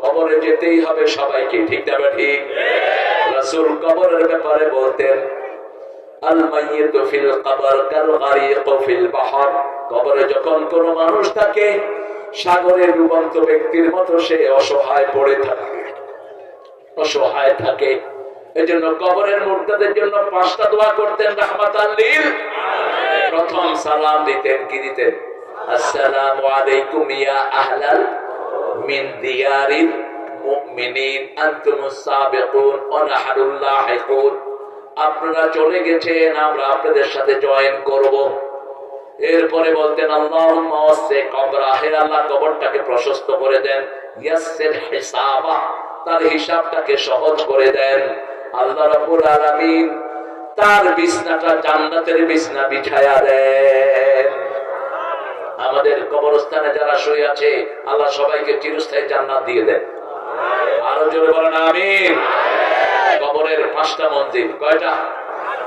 কবরে যেতেই হবে সবাইকে, ঠিক না ঠিক? রাসূল কবরের ব্যাপারে বলতেন, আল মাইয়িতু ফিল কবর কাল গারিকু ফিল বাহর। কবরে যখন কোন মানুষ থাকে সাগরে ডুবন্ত ব্যক্তির মতো সে অসহায় পড়ে থাকে, অসহায় থাকে। এজন্য কবরের মুর্দাদের জন্য 5টা দোয়া করতেন রাহমাতাল লিল আলামিন। প্রথম সালাম দিতেন, কি দিতেন? আসসালামু আলাইকুম ইয়া আহলাল মিন দিয়ারিল মুমিনিন আনতুমুস সাবিকুন ওয়া নাহনুল লাহিকুন। আপনারা চলে গেছেন, আমরা আপনাদের সাথে জয়েন করব। এরপরে বলতেন আল্লাহুম্মা ওয়াসি কবরা, হে আল্লাহ কবরটাকে প্রশস্ত করে দেন। ইয়াসসির হিসাবা, তার হিসাবটাকে সহজ করে দেন। আল্লাহ রাব্বুল আলামিন তার বিছনাটা জান্নাতের বিছনা বিছায়া দেন। আমাদের কবরস্থানে যারা শুয়ে আছে আল্লাহ সবাইকে চিরস্থায়ী জান্নাত দিয়ে দেন। আরো জোরে বলেন আমিন। কবরের 5টা মঞ্জিল, কয়টা?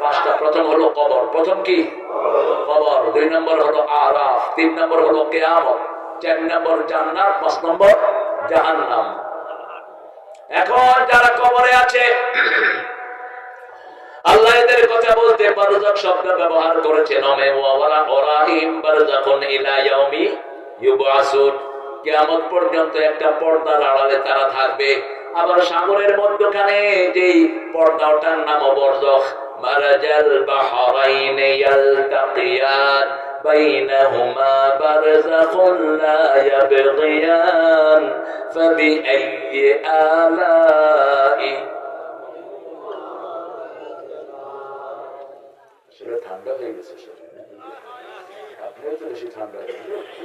5টা। প্রথম হলো কবর, প্রথম কি? কবর। 2 নম্বর হলো আরাফ, 3 নম্বর হলো কিয়ামত, 4 নম্বর জান্নাত, 5 নম্বর জাহান্নাম। এখন যারা কবরে আছে আল্লাহ এদের কথা বলতে বারজাক শব্দ ব্যবহার করেছেন। ওরাহিম বারজাকুন ইলা ইয়াউমি ইউবআসুন, কিয়ামত পর্যন্ত একটা পর্দার আড়ালে তারা থাকবে। আবার সাগরের মধ্যখানে যেই পর্দা, ওটার নাম বরজখ। মারাজাল বাহরাইন ইয়ালতাকিয়ান বাইনাহুমা বারযাখুন লা ইয়াবগিয়ান ফাবিআইয়ি আলাই। সেটা ঠান্ডা হয়ে গেছে, আপনিও তো বেশি ঠান্ডা হয়ে গেছে।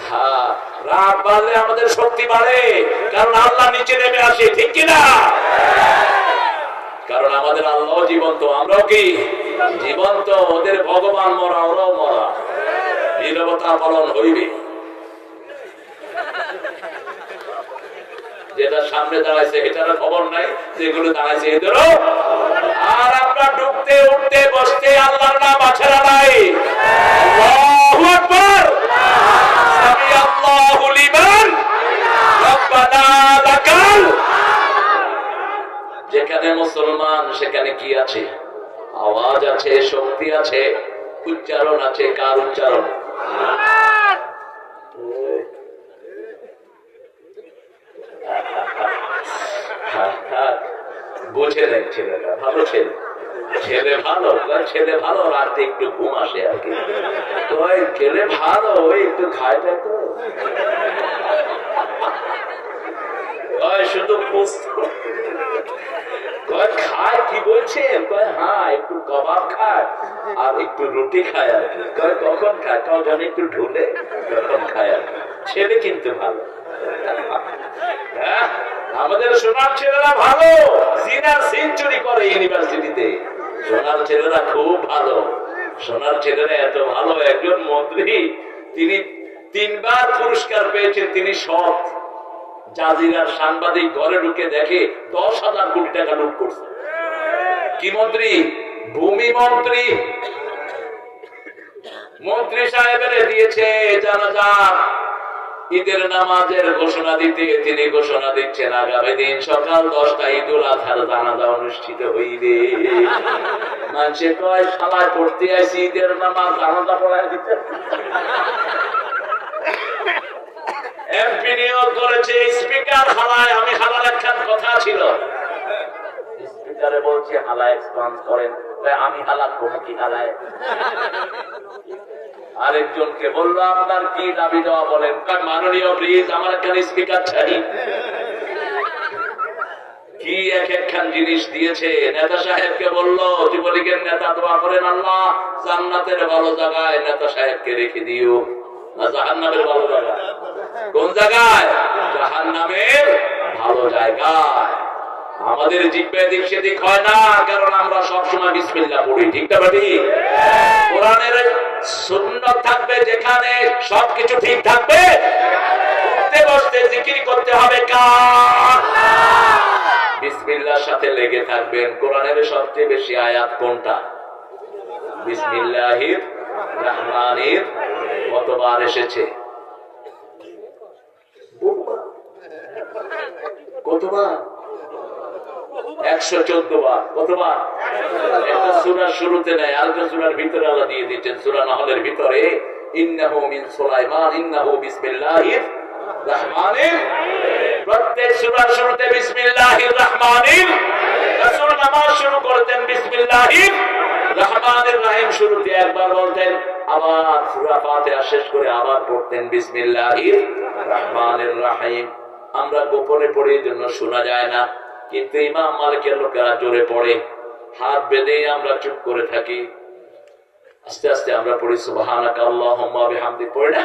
হ্যাঁ, রাত বাড়লে আমাদের শক্তি বাড়ে, কারণ আল্লাহ নিচে নেমে আসে, ঠিক কিনা? কারণ আমাদের আল্লাহ জীবন্ত, আমরাও কি জীবন্ত। ওদের ভগবান মরা, ওরাও মরা। নীরবতা পালন হইবে। যেটা সামনে দাঁড়াইছে এটারও খবর নাই, যেগুলো দাঁড়াইছে এদেরও। আর আমরা ঢুকতে উঠতে বসতে আল্লাহর নাম আছে না নাই? আল্লাহু আকবার, সামি আল্লাহু লিমান রব্বানা লাকাল। যেখানে মুসলমান সেখানে কি আছে? আওয়াজ আছে, শক্তি আছে, উচ্চারণ আছে। কার উচ্চারণ? বোঝে নাই ছেলেটা, ভালো ছেলে, ছেলে ভালো, ছেলে ভালো, রাতে একটু ঘুম আসে আর কি। ওই ছেলে ভালো, ওই একটু খায় তো, ওই শুধু খায়। কি বলছেন? হ্যাঁ, একটু কাবাব খায় আর একটু রুটি খায় আর কি। কখন খায়? যখন একটু ঢুলে তখন খায় আর কি। ছেলে কিন্তু ভালো। হ্যাঁ, আমাদের সোনার ছেলেরা ভালো, সিনার সেঞ্চুরি করে ইউনিভার্সিটিতে। সোনার ছেলেরা খুব ভালো। সোনার ছেলেরা এত ভালো, একজন মন্ত্রী তিনি 3 বার পুরস্কার পেয়েছেন। তিনি সৎ। জাজিরার সাংবাদিক ঘরে ঢুকে দেখে 10,000 কোটি টাকা লুট করছে। কি মন্ত্রী? ভূমি মন্ত্রী। মন্ত্রী সাহেবের দিয়েছে জানাজা ঈদের নামাজের ঘোষণা দিতে। তিনি ঘোষণা দিচ্ছেন আগামী দিন সকাল 10টায় ঈদুল আজহার জানাজা অনুষ্ঠিত হইবে। মানুষে কয় শালায় পড়তে আইছি, ঈদের নামাজ জানাজা পড়ায় দিতে। এমপি নিয়োগ করেছে স্পিকার হালায়। আমি হালার একখান কথা ছিল, স্পিকারে বলছি হালা এক্সপান্স করেন। আমি হালা কোন কি হালায়? আরেকজনকে বললো আপনার কি দাবি দেওয়া বলেন? মাননীয় প্লিজ আমার এখানে স্পিকার চাই। কি এক একখান জিনিস দিয়েছে। নেতা সাহেবকে বললো, যুবলীগের নেতা, দোয়া করেন আল্লাহ জান্নাতের ভালো জায়গায় নেতা সাহেবকে রেখে দিও। না জাহান্নামের ভালো জায়গায়? কোন জায়গায়? জাহান্নামের ভালো জায়গায়। আমাদের জিহ্বা এদিক সেদিক হয় না, কারণ আমরা সবসময় বিসমিল্লাহ পড়ি, ঠিক না ঠিক? কোরআনের সুন্নাত থাকবে, যেখানে সবকিছু ঠিক থাকবে। উঠতে বসতে জিকির করতে হবে কার? বিসমিল্লাহর সাথে লেগে থাকবেন। কোরআনের সবচেয়ে বেশি আয়াত কোনটা? বিসমিল্লাহির রহমানির। কতবার এসেছে? কতবার? 114 বার। কতবার? একটা সূরার শুরুতে নাই, আরেকটা সূরার ভিতরে আল্লাহ দিয়ে দিয়েছেন। সূরা নাহলের ভিতরে ইন্নাহু মিন সুলাইমান ইন্নাহু বিসমিল্লাহির রহমানির, প্রত্যেক সূরার শুরুতে বিসমিল্লাহির রহমানির। রাসূল নামাজ শুরু করতেন বিসমিল্লাহির রহমানির রহিম শুরুতে একবার বলতেন, আবার সূরা ফাতিহা শেষ করে আবার পড়তেন বিসমিল্লাহির রহমানির রহিম। আমরা গোপনে পড়ি, জন্য শোনা যায় না, কিন্তু ইমাম মালিকের লোকেরা জোরে পড়ে, হাত বেঁধে আমরা চুপ করে থাকি। আস্তে আস্তে আমরা পড়ি সুবহানাকা আল্লাহুম্মা বিহামদিক, পড়ি না?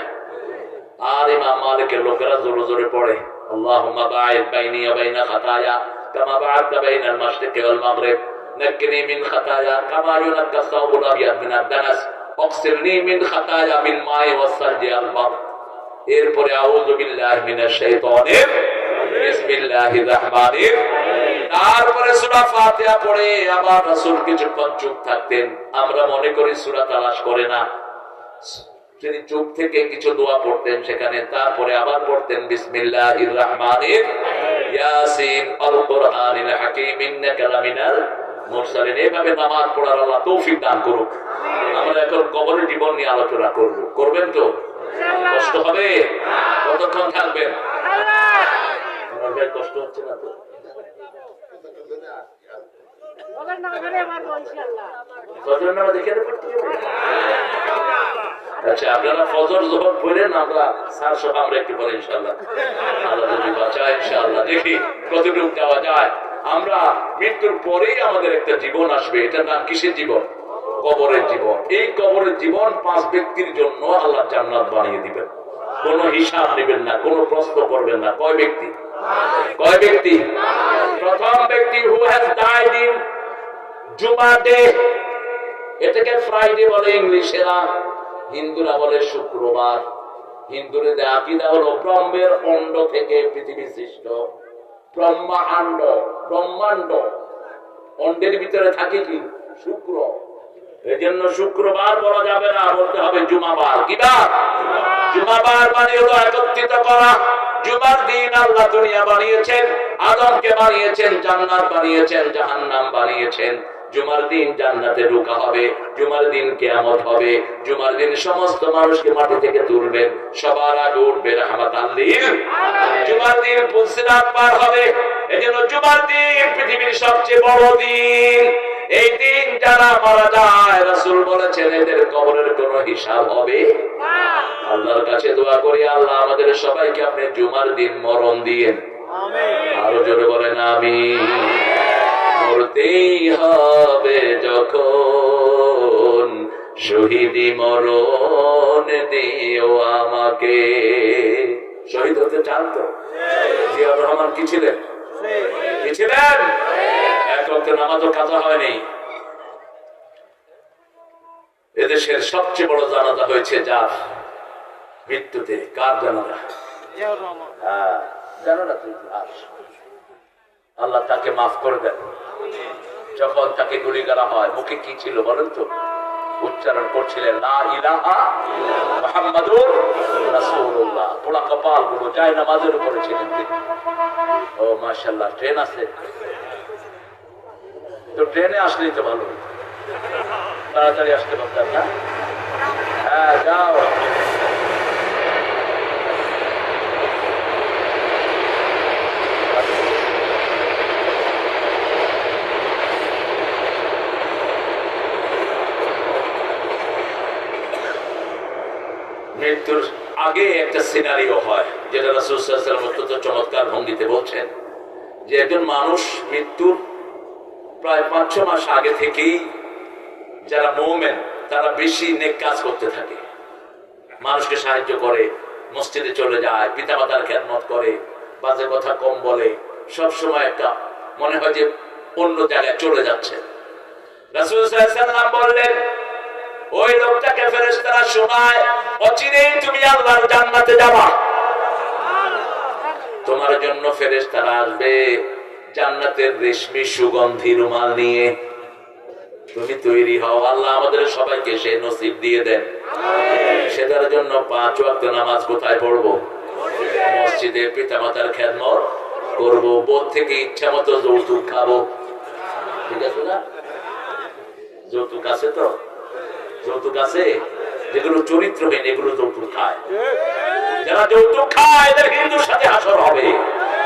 আর ইমাম মালিকের লোকেরা জোরে জোরে পড়ে আল্লাহুম্মা বা'ইদ বাইনি ওয়া বাইনা খাতায়া কামা বা'আদতা বাইনাল মাশরিকি ওয়াল মাগরিব, নাক্কিনি মিন খাতায়া কামা ইউনাক্কা আস-সাওবুল আবিয়াদ মিনাদ দানাস, ওয়াগসিলনি মিন খাতায়া বিল মা'i ওয়াস সালজি ওয়াল বারদ। এরপরে আউযু বিল্লাহি মিনাশ শাইতানির বিসমিল্লাহির রহমানির। তারপরে সূরা ফাতিহা পড়ে আবার রাসূল কিছুক্ষণ চুপ থাকতেন। আমরা মনে করি সূরা তালাশ করে না, তিনি চুপ থেকে কিছু দোয়া পড়তেন সেখানে। তারপরে আবার পড়তেন বিসমিল্লাহির রহমানির ইয়াসিন আল কুরআনিল হাকীম ইন্নাকা লামিনাল মুরসালিন। এইভাবে নামাজ পড়ার আল্লাহ তৌফিক দান করুক। আমরা এখন কবরের জীবন নিয়ে আলোচনা করব। করবেন তো? কষ্ট হবে? কতক্ষণ থাকবেন? আমার ভাই কষ্ট হচ্ছে না তো? আচ্ছা, আপনারা ফজর যখন পড়েন, আমরা সার সহ আমরা একটু পরে ইনশাআল্লাহ, আল্লাহ যদি বাঁচায় ইনশাআল্লাহ, দেখি কতটুকু যাওয়া যায়। আমরা মৃত্যুর পরেই আমাদের একটা জীবন আসবে, এটার নাম কিসের জীবন? কবরের জীবন। এই কবরের জীবন 5 ব্যক্তির জন্য আল্লাহ জান্নাত বানিয়ে দিবেন। কোনো হিসাব নেবেন না, কোনো প্রশ্ন করবেন না। কয় ব্যক্তি? কয় ব্যক্তি? প্রথম ব্যক্তি হু হ্যাজ ডাইড ইন জুমা ডে, এটাকে ফ্রাইডে বলে ইংলিশেরা, হিন্দুরা বলে শুক্রবার। হিন্দুদের আকীদা হলো ব্রহ্মের অণ্ড থেকে পৃথিবী সৃষ্ট। ব্রহ্মাণ্ড, ব্রহ্মাণ্ড অণ্ডের ভিতরে থাকে কি? শুক্র। এই জন্য শুক্রবার বলা যাবে না, বলতে হবে জুমাবার। কি বার? জুমাবার মানে হলো একত্রিত করা। জুমার দিন আল্লাহ দুনিয়া বানিয়েছেন, আদমকে বানিয়েছেন, জান্নাত বানিয়েছেন, জাহান্নাম বানিয়েছেন। জুমার দিন জান্নাতে ঢোকা হবে, জুমার দিন কিয়ামত হবে, জুমার দিন সমস্ত মানুষকে মাটি থেকে তুলবেন, সবার আগে উঠবে রাহমাতাল লিল আলামিন। জুমার দিন পুলসিরাত পার হবে। এজন্য জুমার দিন পৃথিবীর সবচেয়ে বড় দিন। এই দিন যারা মারা যায়, রাসূল বলেছেন এদের কবরের কোনো হিসাব হবে না। আল্লাহর কাছে দোয়া করি, আল্লাহ আমাদের সবাইকে আপনি জুমার দিন মরণ দিয়েন। আমিন। আরো জোরে বলেন আমিন। মরতেই হবে যখন, শহীদি মরণ দিও আমাকে। শহীদ হতে চান তো? জিয়াউর রহমান কি ছিলেন? কি ছিলেন? এক ওয়াক্ত নামাজও কাজা হয়নি। এদেশের সবচেয়ে বড় জানাজা হয়েছে যার মৃত্যুতে। কার জানাজা? জানো না তুই? আল্লাহ তাকে মাফ করে দেন। যখন তাকে গুলি করা হয়, মুখে কি ছিল বলেন তো? উচ্চারণ করছিলেন লা ইলাহা মুহাম্মাদুর রাসূলুল্লাহ। পোড়া কপাল গুলো যায় নামাজের উপরে ছিলেন তিনি। ও মাশাআল্লাহ, ট্রেন আছে তো? ট্রেনে আসলেই তো ভালো, তাড়াতাড়ি আসতে পারতাম না? হ্যাঁ, যাও। মৃত্যুর আগে একটা সিনারিও হয়, যেটা রাসূল সাল্লাল্লাহু আলাইহি ওয়াসাল্লাম অত্যন্ত চমৎকার ভঙ্গিতে বলছেন, যে একজন মানুষ মৃত্যুর প্রায় 5-6 মাস আগে থেকেই যারা মুমিন তারা বেশি নেক কাজ করতে থাকে, মানুষকে সাহায্য করে, মসজিদে চলে যায়, পিতামাতার খেদমত করে, বাজে কথা কম বলে, সব সময় একটা মনে হয় যে অন্য জায়গায় চলে যাচ্ছে। রাসূল সাল্লাল্লাহু আলাইহি ওয়াসাল্লাম বললেন, ওই লোকটাকে ফেরেশতারা শোনায়, অচিরেই তুমি আল্লাহর জান্নাতে যাবা। তোমার জন্য ফেরেশতারা আসবে জান্নাতের রেশমি সুগন্ধি রুমাল নিয়ে। তুমি তৈরি হও, আল্লাহ আমাদের সবাইকে সে নসিব দিয়ে দেন। সেটার জন্য 5 ওয়াক্ত নামাজ কোথায় পড়বো? মসজিদে। পিতামাতার খেদমত করবো, বোধ থেকে ইচ্ছা মতো যৌতুক খাবো। ঠিক আছে না? যৌতুক আছে তো? যৌতুক আছে, যেগুলো চরিত্রহীন এগুলো যৌতুক খায়। যারা যৌতুক খায় এদের হিন্দুর সাথে হাসর হবে।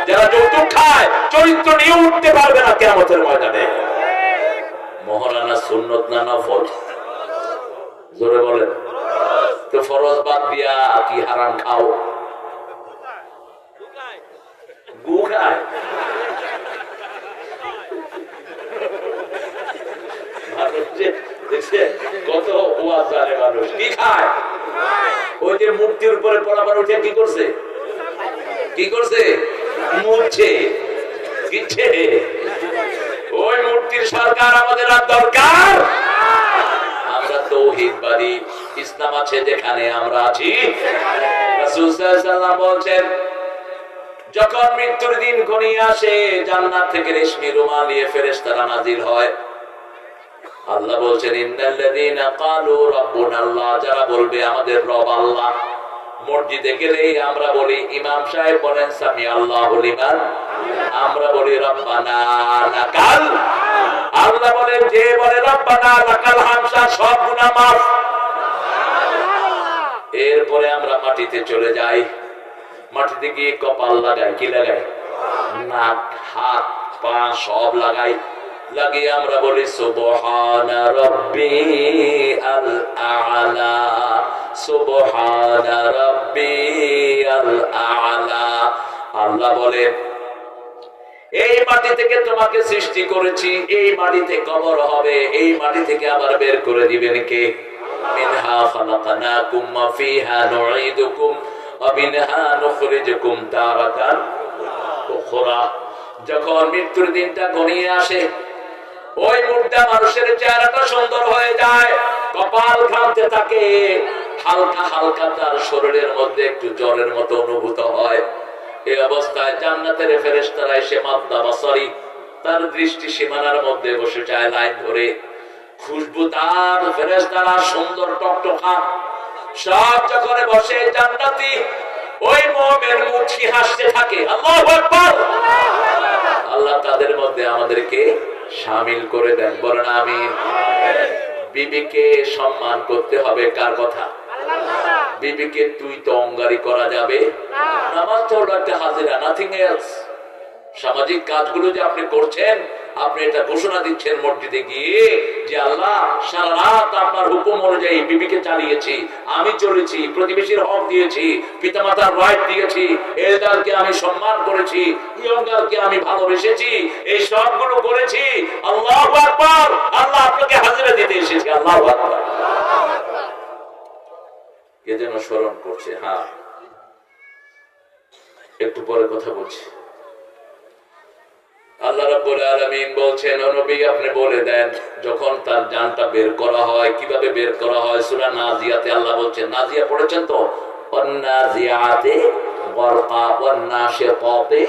যারা যৌতুক খায় চরিত্র নিয়ে উঠতে পারবে না কিয়ামতের ময়দানে। মহারানা সুন্নত না নফল? জোরে বলেন তো। ফরজ বাদ দিয়া কি হারাম খাও? গু খায়? কত ওয়াজ জানে মানুষ। কি খায়? ওই যে মূর্তির উপরে পড়াবার উঠে কি করছে? কি করছে? মুছছে, কিচ্ছে। ওই মূর্তির সরকার আমাদের আর দরকার। আমরা তাওহীদবাদী, ইসলাম আছে যেখানে আমরা আছি। রাসূল সাল্লাল্লাহু আলাইহি ওয়াসাল্লাম বলেন, যখন মৃত্যুর দিন ঘনিয়ে আসে জান্নাত থেকে রেশমি রুমাল নিয়ে ফেরেশতারা নাজিল হয়। আল্লাহ বলছেন, ইন্নাল্লাযীনা ক্বালু রাব্বুনা আল্লাহ, যারা বলবে আমাদের রব আল্লাহ। মসজিদে গেলেই আমরা বলি, ইমাম সাহেব বলেন সামি আল্লাহু লিমান, আমরা বলি রব্বানা লাকাল। আল্লাহ বলেন, যে বলে রব্বানা লাকাল হামসা সব গুনাহ মাফ। এরপরে আমরা মাটিতে চলে যাই, মাটিতে গিয়ে কপাল লাগাই। কি লাগাই? নাক, হাত, পা সব লাগাই। লাগিয়ে আমরা বলি সুবহানা রাব্বিয়াল আ'লা, সুবহানা রাব্বিয়াল আ'লা। আল্লাহ বলে, এই মাটি থেকে তোমাকে সৃষ্টি করেছি, এই মাটিতে কবর হবে, এই মাটি থেকে আবার বের করে দিবেন কে? মিনহা খালাকনাকুম ওয়া ফিহা নুঈদুকুম ওয়া মিনহা নুখরিজুকুম তারাতান উখরা। যখন মৃত্যুর দিনটা ঘনিয়ে আসে, ওই মুর্দা মানুষের চেহারাটা সুন্দর হয়ে যায়, কপাল ঘামতে থাকে, হালকা হালকা তার শরীরের মধ্যে একটু জ্বরের মতো অনুভূত হয়। এই অবস্থায় জান্নাতের ফেরেশতারা এসে মাদ্দা বাসারি, তার দৃষ্টি সীমানার মধ্যে বসে যায় লাইন ধরে। খুশবুদার ফেরেশতারা, সুন্দর টকটকা সব যখন বসে, জান্নাতি ওই মুমিন মুচকি হাসতে থাকে। আল্লাহু আকবার। আল্লাহ তাদের মধ্যে আমাদেরকে শামিল করে দেন, বলেন আমিন। বিবিকে সম্মান করতে হবে, কার কথা? বিবিকে তুই তো অঙ্গারি করা যাবে? নামাজটা হলো একটা হাজিরা, নাথিং এলস। সামাজিক কাজগুলো যে আপনি করছেন, আপনি এটা ঘোষণা দিচ্ছেন মসজিদে গিয়ে যে আল্লাহ সারা রাত আপনার হুকুম অনুযায়ী বিবিকে চালিয়েছি, আমি চলেছি, প্রতিবেশীর হক দিয়েছি, পিতামাতার রাইট দিয়েছি, এলডারকে আমি সম্মান করেছি, ইয়ঙ্গারকে আমি ভালোবেসেছি, এই সবগুলো করেছি। আল্লাহু আকবার। আল্লাহ আপনাকে হাজিরা দিতে এসেছি। আল্লাহু আকবার। কে যেন স্মরণ করছে। হ্যাঁ, একটু পরে কথা বলছি। আল্লাহ রাব্বুল আলামিন বলছেন, ও নবী আপনি বলে দেন যখন তার জানটা বের করা হয় কিভাবে বের করা হয়। সূরা নাজিয়াতে আল্লাহ বলছেন, নাজিয়া পড়েছেন তো? ওয়ান্নাজিআতে গরকা ওয়ান্নাশিতাতে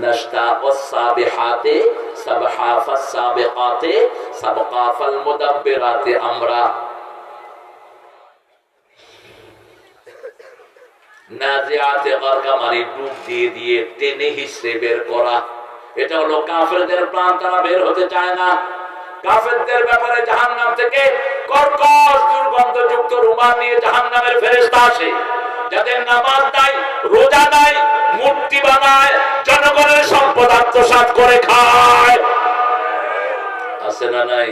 নাশতা ওয়াসসাবিহাতে সাবহা ফাসসাবিকাতে সাবকা ফালমুদাব্বিরাতে আমরা। নাজিআতে গরকা মানে ডুব দিয়ে দিয়ে টেনে হিসেবে বের করা। এটা হলো কাফেরদের প্রাণ, তারা বের হতে চায় না। কাফেরদের ব্যাপারে জাহান্নাম থেকে কর্কশ দুর্গন্ধযুক্ত রুমাল নিয়ে জাহান্নামের ফেরেশতা আসে। যাদের নামাজ নাই, রোজা নাই, মূর্তি বানায়, জনগণের সম্পদ আত্মসাৎ করে খায়। আছে না নাই?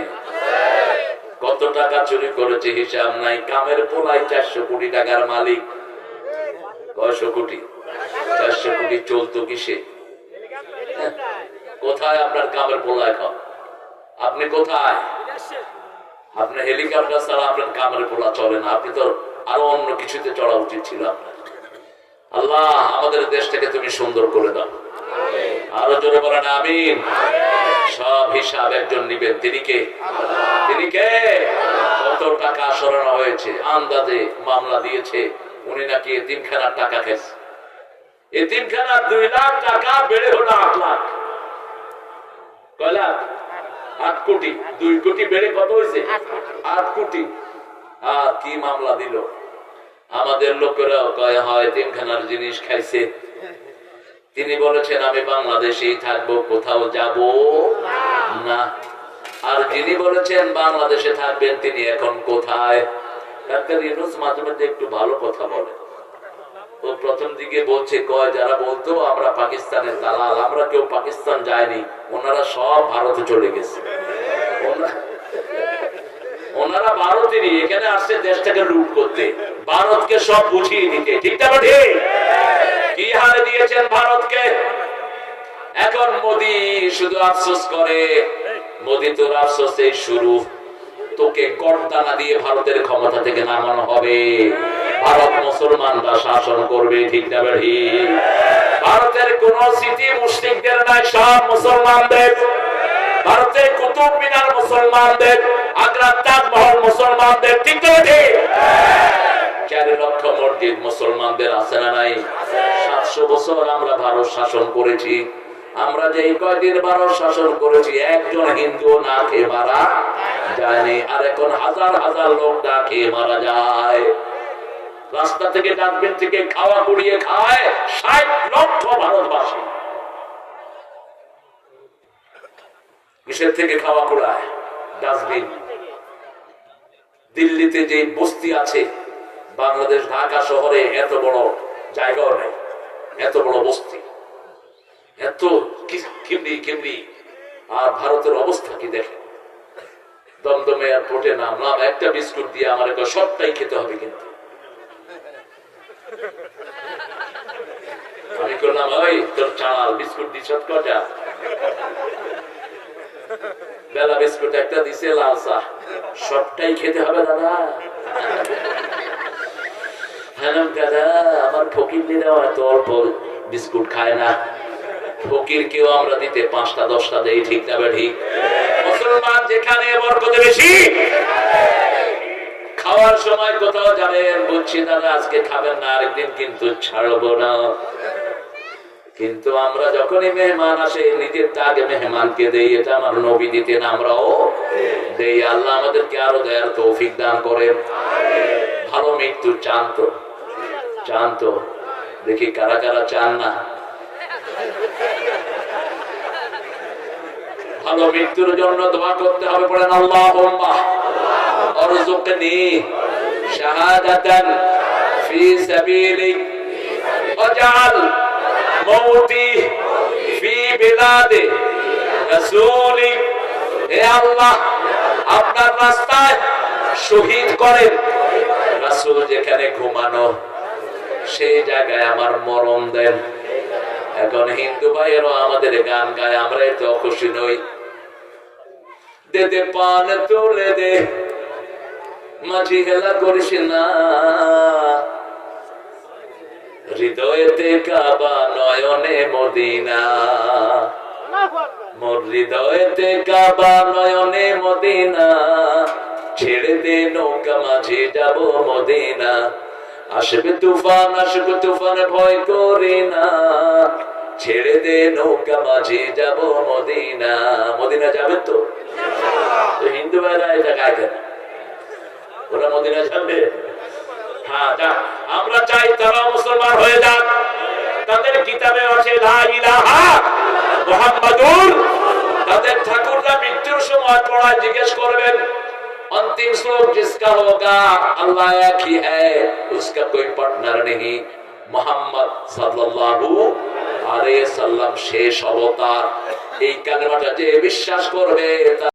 কত টাকা চুরি করেছে হিসাব নাই। কামের পোলাই 400 কোটি টাকার মালিক। কয়শো কোটি? 400 কোটি চলতো কিসে? কোথায় আপনার কামের পোলায় খাও? আপনি কোথায়? আপনার হেলিকপ্টার ছাড়া আপনার কামের পোলা চলে না। আপনি তো আরো অন্য কিছুতে চড়া উচিত ছিল আপনার। আল্লাহ আমাদের দেশটাকে তুমি সুন্দর করে দাও। আরো জোরে বলেন আমিন। সব হিসাব একজন নিবেন, তিনি কে? তিনি কে? কত টাকা সরানো হয়েছে, আন্দাজে মামলা দিয়েছে উনি নাকি এতিমখানার টাকা খেয়েছে। এতিমখানার 2 লাখ টাকা বেড়ে হলো 8 লাখ। কয় লাখ? 8 কোটি। 2 কোটি বেড়ে কত হয়েছে? 8 কোটি। আর কি মামলা দিল। আমাদের লোকেরাও কয় হয় এতিমখানার জিনিস খাইছে। তিনি বলেছেন আমি বাংলাদেশেই থাকবো, কোথাও যাব না। আর যিনি বলেছেন বাংলাদেশে থাকবেন তিনি এখন কোথায়? ডাক্তার ইউনূস মাঝে মাঝে একটু ভালো কথা বলে। ও প্রথম দিকে বলছে কয় যারা বলতো আমরা পাকিস্তানের দালাল, আমরা কেউ পাকিস্তান যায়নি, ওনারা সব ভারতে চলে গেছে। ওনারা ভারতেরই, এখানে আসছে দেশটাকে লুট করতে, ভারতকে সব বুঝিয়ে দিতে। ঠিক না ঠিক? কি হারে দিয়েছেন ভারতকে। এখন মোদি শুধু আফসোস করে, মোদি তোর আফসোসের শুরু, তোকে গর্দানা দিয়ে ভারতের ক্ষমতা থেকে নামানো হবে। ভারত মুসলমানরা শাসন করবে। ঠিক না ঠিক? ভারতের কোন সিটি মুসলিমদের নাই, সব মুসলমানদের। ভারতের কুতুব মিনার মুসলমানদের, আগ্রার তাজমহল মুসলমানদের। ঠিক না ঠিক? 4 লক্ষ মসজিদ মুসলমানদের আছে না নাই? 700 বছর আমরা ভারত শাসন করেছি। আমরা যে কয়দিন ভারত শাসন করেছি একজন হিন্দু না খেয়ে মারা যায়নি, আর এখন হাজার হাজার লোক না খেয়ে মারা যায়। রাস্তা থেকে ডাস্টবিন থেকে খাওয়া কুড়িয়ে খায় 60 লক্ষ ভারতবাসী। কিসের থেকে খাওয়া কুড়ায়? ডাস্টবিন। দিল্লিতে যে বস্তি আছে, বাংলাদেশ ঢাকা শহরে এত বড় জায়গাও নেই, এত বড় বস্তি, এত কিমরি। আর ভারতের অবস্থা কি দেখে। দমদমে এয়ারপোর্টে নামলাম, একটা বিস্কুট দিয়ে আমার সবটাই খেতে হবে, কিন্তু আমি করলাম ওই তোর চাল বিস্কুট দিস কটা? বেলা বিস্কুট একটা দিছে, লাল চা, সবটাই খেতে হবে দাদা। হ্যাঁ দাদা, আমার ফকিররা এত অল্প বিস্কুট খায় না, ফকির কেউ আমরা দিতে 5টা 10টা দেই। ঠিক না ঠিক? মুসলমান যেখানে বরকত বেশি, খাওয়ার সময় কোথাও যাবেন, বলছি দাদা আজকে খাবেন না, আরেকদিন কিন্তু ছাড়বো না। কিন্তু আমরা যখনই মেহমান আসে নিজের আগে মেহমানকে দেই, এটা আমার নবী দিতেন, আমরাও দেই। আল্লাহ আমাদেরকে আরো দেয়ার তৌফিক দান করেন। ভালো মৃত্যু চান তো? চান তো? দেখি কারা কারা চান না। ভালো মৃত্যুর জন্য দোয়া করতে হবে, পড়েন আল্লাহুম্মা আরযুকনি শাহাদাতান ফি সাবিলিক ওয়াজআল মৌতি ফি বিলাদে রাসূলিক। হে আল্লাহ, আপনার রাস্তায় শহীদ করেন। রাসূল যেখানে ঘুমানো সেই জায়গায় আমার মরণ দেন। এখন হিন্দু ভাইয়েরও আমাদের গান গায়, আমরা এত খুশি নই। দে দে পান তুলে দে, মাঝি হেলা করিস না, হৃদয়েতে কাবা নয়নে মদিনা, মোর হৃদয়েতে কাবা নয়নে মদিনা, ছেড়ে দে নৌকা মাঝি যাব মদিনা, আসবে তুফান ভয় করি না, ছেড়ে দে নৌকা মাঝি যাব মদিনা। মদিনা যাবেন তো? হিন্দু ভাইরা এটা গাইতেন, ওরা মদিনা যাবে। হ্যাঁ, আমরা চাই তারা মুসলমান হয়ে যাক। তাদের কিতাবে আছে লা ইলাহা মুহাম্মাদুর। তাদের ঠাকুররা মৃত্যুর সময় পড়ায় জিজ্ঞেস করবেন अंतिम श्लोक जिसका होगा अल्लाह एक ही है, उसका कोई पार्टनर नहीं, मोहम्मद सल्लल्लाहु अलैहि वसल्लम शेष अवतार। এই কালেমাটা যে বিশ্বাস করবে